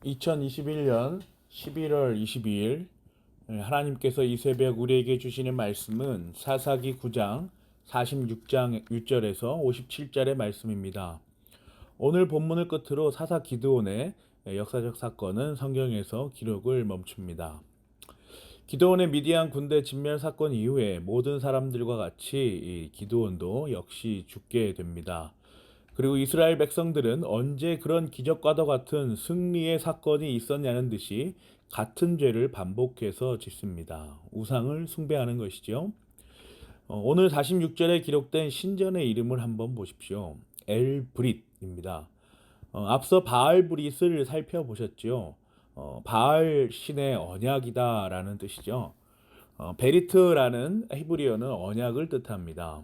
2021년 11월 22일 하나님께서 이 새벽 우리에게 주시는 말씀은 사사기 9장 46장 6절에서 57절의 말씀입니다. 오늘 본문을 끝으로 사사 기드온의 역사적 사건은 성경에서 기록을 멈춥니다. 기드온의 미디안 군대 진멸 사건 이후에 모든 사람들과 같이 기드온도 역시 죽게 됩니다. 그리고 이스라엘 백성들은 언제 그런 기적과도 같은 승리의 사건이 있었냐는 듯이 같은 죄를 반복해서 짓습니다. 우상을 숭배하는 것이죠. 오늘 46절에 기록된 신전의 이름을 한번 보십시오. 엘브릿입니다. 앞서 바알브릿을 살펴보셨죠. 바알 신의 언약이다라는 뜻이죠. 베리트라는 히브리어는 언약을 뜻합니다.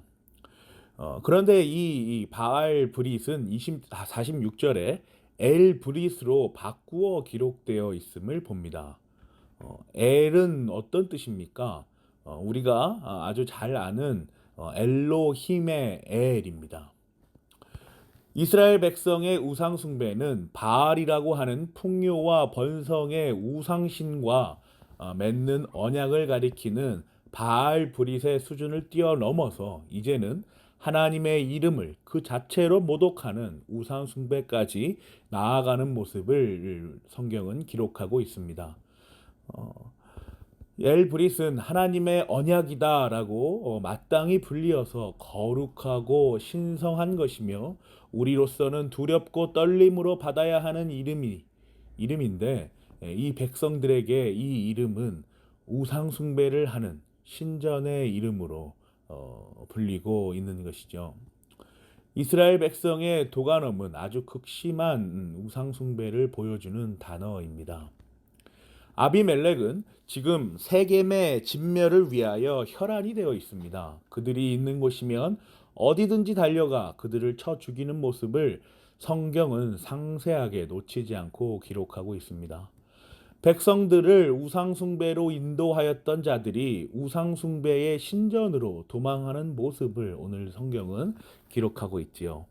그런데 이 바알 브릿은 46절에 엘 브릿으로 바꾸어 기록되어 있음을 봅니다. 엘은 어떤 뜻입니까? 우리가 아주 잘 아는 엘로힘의 엘입니다. 이스라엘 백성의 우상 숭배는 바알이라고 하는 풍요와 번성의 우상신과 맺는 언약을 가리키는 바알 브릿의 수준을 뛰어넘어서 이제는 하나님의 이름을 그 자체로 모독하는 우상 숭배까지 나아가는 모습을 성경은 기록하고 있습니다. 엘브릿은 하나님의 언약이다라고 마땅히 불리어서 거룩하고 신성한 것이며 우리로서는 두렵고 떨림으로 받아야 하는 이름인데 이 백성들에게 이 이름은 우상 숭배를 하는 신전의 이름으로 불리고 있는 것이죠. 이스라엘 백성의 도간음은 아주 극심한 우상 숭배를 보여주는 단어입니다. 아비멜렉은 지금 세겜의 진멸을 위하여 혈안이 되어 있습니다. 그들이 있는 곳이면 어디든지 달려가 그들을 쳐 죽이는 모습을 성경은 상세하게 놓치지 않고 기록하고 있습니다. 백성들을 우상숭배로 인도하였던 자들이 우상숭배의 신전으로 도망하는 모습을 오늘 성경은 기록하고 있지요.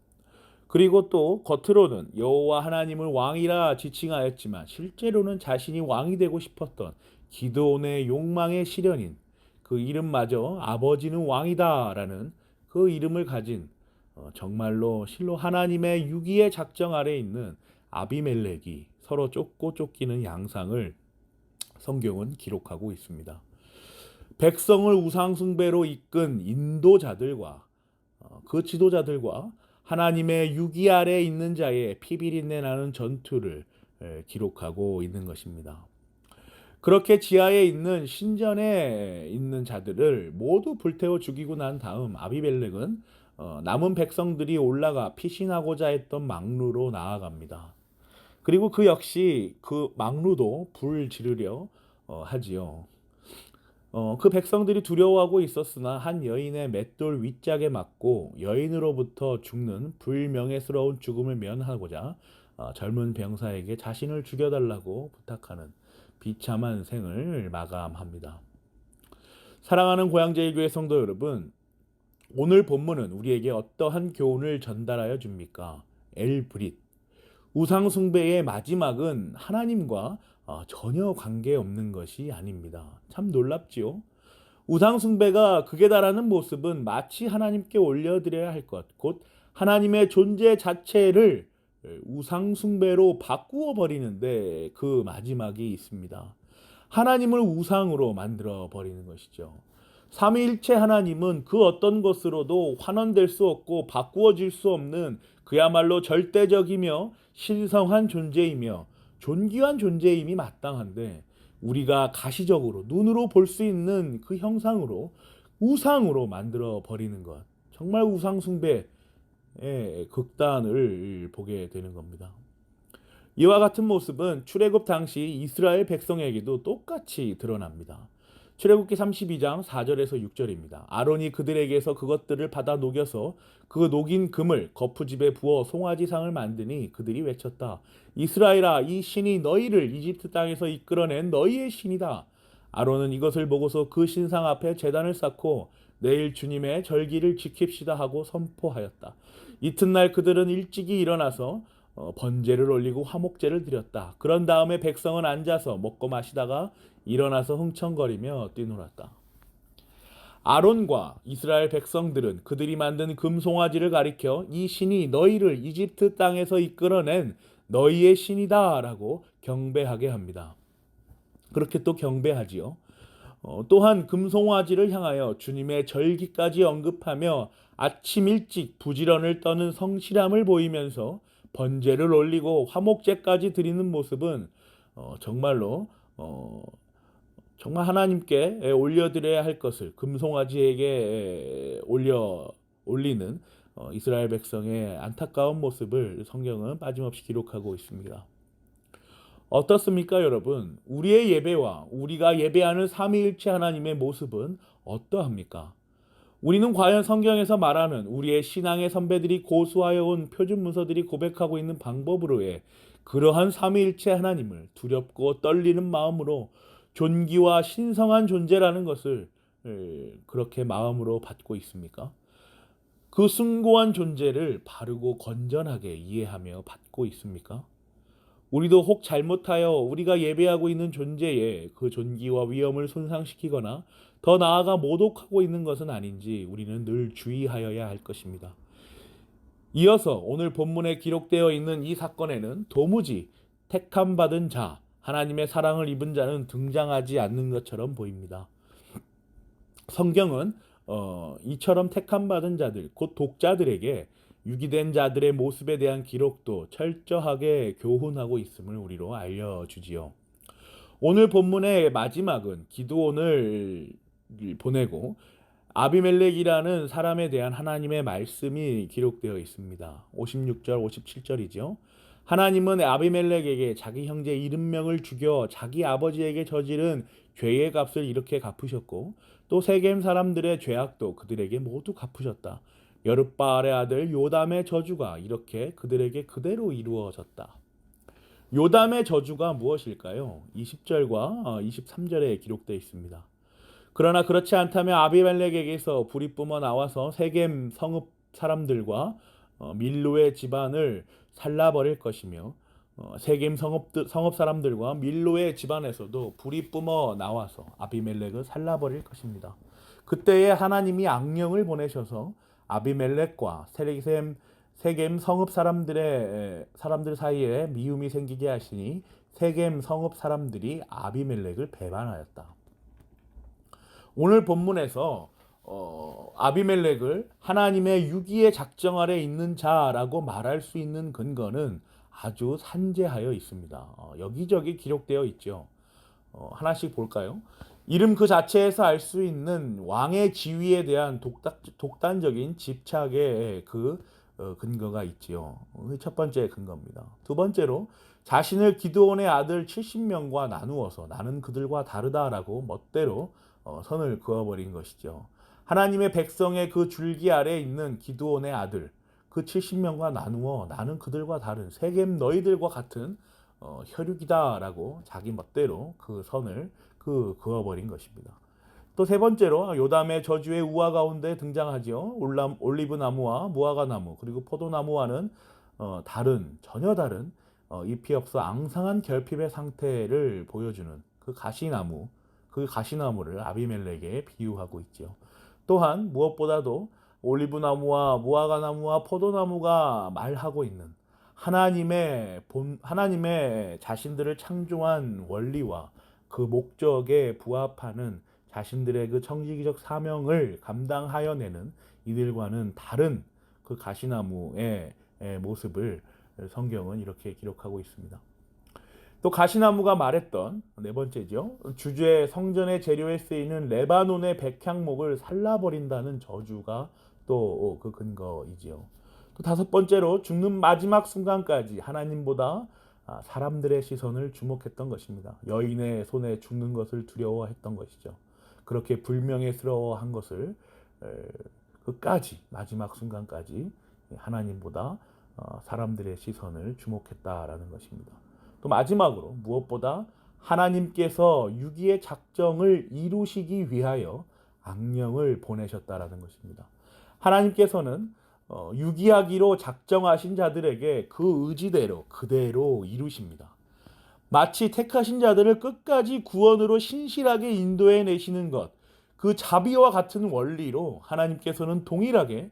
그리고 또 겉으로는 여호와 하나님을 왕이라 지칭하였지만 실제로는 자신이 왕이 되고 싶었던 기드온의 욕망의 실현인 그 이름마저 아버지는 왕이다라는 그 이름을 가진 정말로 실로 하나님의 유기의 작정 아래 있는 아비멜렉이 서로 쫓고 쫓기는 양상을 성경은 기록하고 있습니다. 백성을 우상숭배로 이끈 인도자들과 그 지도자들과 하나님의 유기 아래 있는 자의 피비린내 나는 전투를 기록하고 있는 것입니다. 그렇게 지하에 있는 신전에 있는 자들을 모두 불태워 죽이고 난 다음 아비멜렉은 남은 백성들이 올라가 피신하고자 했던 망루로 나아갑니다. 그리고 그 역시 그 망루도 불 지르려 하지요. 그 백성들이 두려워하고 있었으나 한 여인의 맷돌 윗짝에 맞고 여인으로부터 죽는 불명예스러운 죽음을 면하고자 젊은 병사에게 자신을 죽여달라고 부탁하는 비참한 생을 마감합니다. 사랑하는 고향제일교회 성도 여러분, 오늘 본문은 우리에게 어떠한 교훈을 전달하여 줍니까? 엘브릿 우상 숭배의 마지막은 하나님과 전혀 관계없는 것이 아닙니다. 참 놀랍지요? 우상 숭배가 극에 달하는 모습은 마치 하나님께 올려드려야 할 것, 곧 하나님의 존재 자체를 우상 숭배로 바꾸어 버리는데 그 마지막이 있습니다. 하나님을 우상으로 만들어 버리는 것이죠. 삼위일체 하나님은 그 어떤 것으로도 환원될 수 없고 바꾸어질 수 없는 그야말로 절대적이며 신성한 존재이며 존귀한 존재임이 마땅한데 우리가 가시적으로 눈으로 볼 수 있는 그 형상으로 우상으로 만들어 버리는 것, 정말 우상 숭배의 극단을 보게 되는 겁니다. 이와 같은 모습은 출애굽 당시 이스라엘 백성에게도 똑같이 드러납니다. 출애굽기 32장 4절에서 6절입니다. 아론이 그들에게서 그것들을 받아 녹여서 그 녹인 금을 거푸집에 부어 송아지상을 만드니 그들이 외쳤다. 이스라엘아, 이 신이 너희를 이집트 땅에서 이끌어낸 너희의 신이다. 아론은 이것을 보고서 그 신상 앞에 제단을 쌓고 내일 주님의 절기를 지킵시다 하고 선포하였다. 이튿날 그들은 일찍이 일어나서 번제를 올리고 화목제를 드렸다. 그런 다음에 백성은 앉아서 먹고 마시다가 일어나서 흥청거리며 뛰놀았다. 아론과 이스라엘 백성들은 그들이 만든 금송아지를 가리켜 이 신이 너희를 이집트 땅에서 이끌어낸 너희의 신이다라고 경배하게 합니다. 그렇게 또 경배하지요. 또한 금송아지를 향하여 주님의 절기까지 언급하며 아침 일찍 부지런을 떠는 성실함을 보이면서 번제를 올리고 화목제까지 드리는 모습은 정말로 정말 하나님께 올려드려야 할 것을 금송아지에게 올리는 이스라엘 백성의 안타까운 모습을 성경은 빠짐없이 기록하고 있습니다. 어떻습니까, 여러분? 우리의 예배와 우리가 예배하는 삼위일체 하나님의 모습은 어떠합니까? 우리는 과연 성경에서 말하는 우리의 신앙의 선배들이 고수하여 온 표준 문서들이 고백하고 있는 방법으로의 그러한 삼위일체 하나님을 두렵고 떨리는 마음으로 존귀와 신성한 존재라는 것을 그렇게 마음으로 받고 있습니까? 그 숭고한 존재를 바르고 건전하게 이해하며 받고 있습니까? 우리도 혹 잘못하여 우리가 예배하고 있는 존재의 그 존귀와 위엄을 손상시키거나 더 나아가 모독하고 있는 것은 아닌지 우리는 늘 주의하여야 할 것입니다. 이어서 오늘 본문에 기록되어 있는 이 사건에는 도무지 택함받은 자, 하나님의 사랑을 입은 자는 등장하지 않는 것처럼 보입니다. 성경은 이처럼 택함받은 자들, 곧 독자들에게 유기된 자들의 모습에 대한 기록도 철저하게 교훈하고 있음을 우리로 알려주지요. 오늘 본문의 마지막은 기드온을 보내고 아비멜렉이라는 사람에 대한 하나님의 말씀이 기록되어 있습니다. 56절, 57절이죠. 하나님은 아비멜렉에게 자기 형제 70명을 죽여 자기 아버지에게 저지른 죄의 값을 이렇게 갚으셨고 또 세겜 사람들의 죄악도 그들에게 모두 갚으셨다. 여룻바알의 아들 요담의 저주가 이렇게 그들에게 그대로 이루어졌다. 요담의 저주가 무엇일까요? 20절과 23절에 기록되어 있습니다. 그러나 그렇지 않다면 아비멜렉에게서 불이 뿜어 나와서 세겜 성읍 사람들과 밀로의 집안을 살라버릴 것이며 세겜 성읍 사람들과 밀로의 집안에서도 불이 뿜어 나와서 아비멜렉을 살라버릴 것입니다. 그때에 하나님이 악령을 보내셔서 아비멜렉과 세겜 성읍 사람들 사이에 미움이 생기게 하시니 세겜 성읍 사람들이 아비멜렉을 배반하였다. 오늘 본문에서 아비멜렉을 하나님의 유기의 작정 아래 있는 자라고 말할 수 있는 근거는 아주 산재하여 있습니다. 여기저기 기록되어 있죠. 하나씩 볼까요? 이름 그 자체에서 알 수 있는 왕의 지위에 대한 독단적인 집착의 그 근거가 있지요. 첫 번째 근거입니다. 두 번째로 자신을 기드온의 아들 70명과 나누어서 나는 그들과 다르다라고 멋대로 선을 그어버린 것이죠. 하나님의 백성의 그 줄기 아래에 있는 기드온의 아들 그 70명과 나누어 나는 그들과 다른 세겜 너희들과 같은 혈육이다라고 자기 멋대로 그 선을 그어버린 것입니다. 또 세 번째로 요담의 저주의 우화 가운데 등장하지요. 올리브 나무와 무화과 나무 그리고 포도나무와는 전혀 다른 잎이 없어 앙상한 결핍의 상태를 보여주는 그 가시나무를 아비멜렉에 비유하고 있죠. 또한 무엇보다도 올리브 나무와 무화과 나무와 포도나무가 말하고 있는 하나님의 자신들을 창조한 원리와 그 목적에 부합하는 자신들의 그 청지기적 사명을 감당하여내는 이들과는 다른 그 가시나무의 모습을 성경은 이렇게 기록하고 있습니다. 또 가시나무가 말했던 네 번째죠. 주제 성전의 재료에 쓰이는 레바논의 백향목을 살라버린다는 저주가 또 그 근거이지요. 또 다섯 번째로 죽는 마지막 순간까지 하나님보다 사람들의 시선을 주목했던 것입니다. 여인의 손에 죽는 것을 두려워했던 것이죠. 그렇게 불명예스러워한 것을 끝까지 마지막 순간까지 하나님보다 사람들의 시선을 주목했다라는 것입니다. 또 마지막으로 무엇보다 하나님께서 유기의 작정을 이루시기 위하여 악령을 보내셨다라는 것입니다. 하나님께서는 유기하기로 작정하신 자들에게 그 의지대로 그대로 이루십니다. 마치 택하신 자들을 끝까지 구원으로 신실하게 인도해 내시는 것, 그 자비와 같은 원리로 하나님께서는 동일하게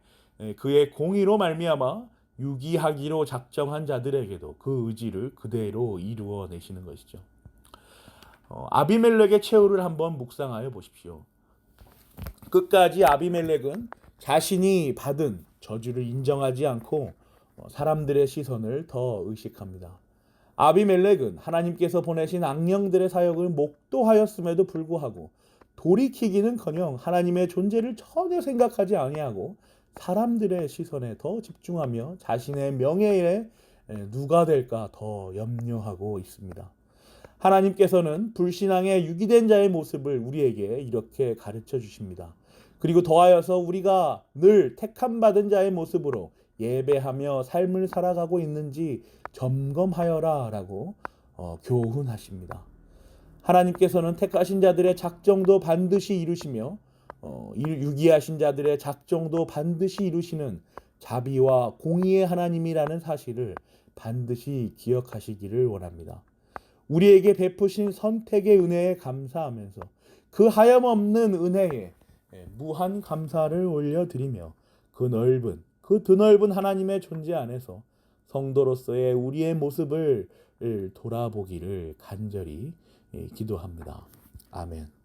그의 공의로 말미암아 유기하기로 작정한 자들에게도 그 의지를 그대로 이루어 내시는 것이죠. 아비멜렉의 최후를 한번 묵상하여 보십시오. 끝까지 아비멜렉은 자신이 받은 저주를 인정하지 않고 사람들의 시선을 더 의식합니다. 아비멜렉은 하나님께서 보내신 악령들의 사역을 목도하였음에도 불구하고 돌이키기는커녕 하나님의 존재를 전혀 생각하지 아니하고 사람들의 시선에 더 집중하며 자신의 명예에 누가 될까 더 염려하고 있습니다. 하나님께서는 불신앙의 유기된 자의 모습을 우리에게 이렇게 가르쳐 주십니다. 그리고 더하여서 우리가 늘 택함 받은 자의 모습으로 예배하며 삶을 살아가고 있는지 점검하여라 라고 교훈하십니다. 하나님께서는 택하신 자들의 작정도 반드시 이루시며 유기하신 자들의 작정도 반드시 이루시는 자비와 공의의 하나님이라는 사실을 반드시 기억하시기를 원합니다. 우리에게 베푸신 선택의 은혜에 감사하면서 그 하염없는 은혜에 무한 감사를 올려드리며 그 드넓은 하나님의 존재 안에서 성도로서의 우리의 모습을 돌아보기를 간절히 기도합니다. 아멘.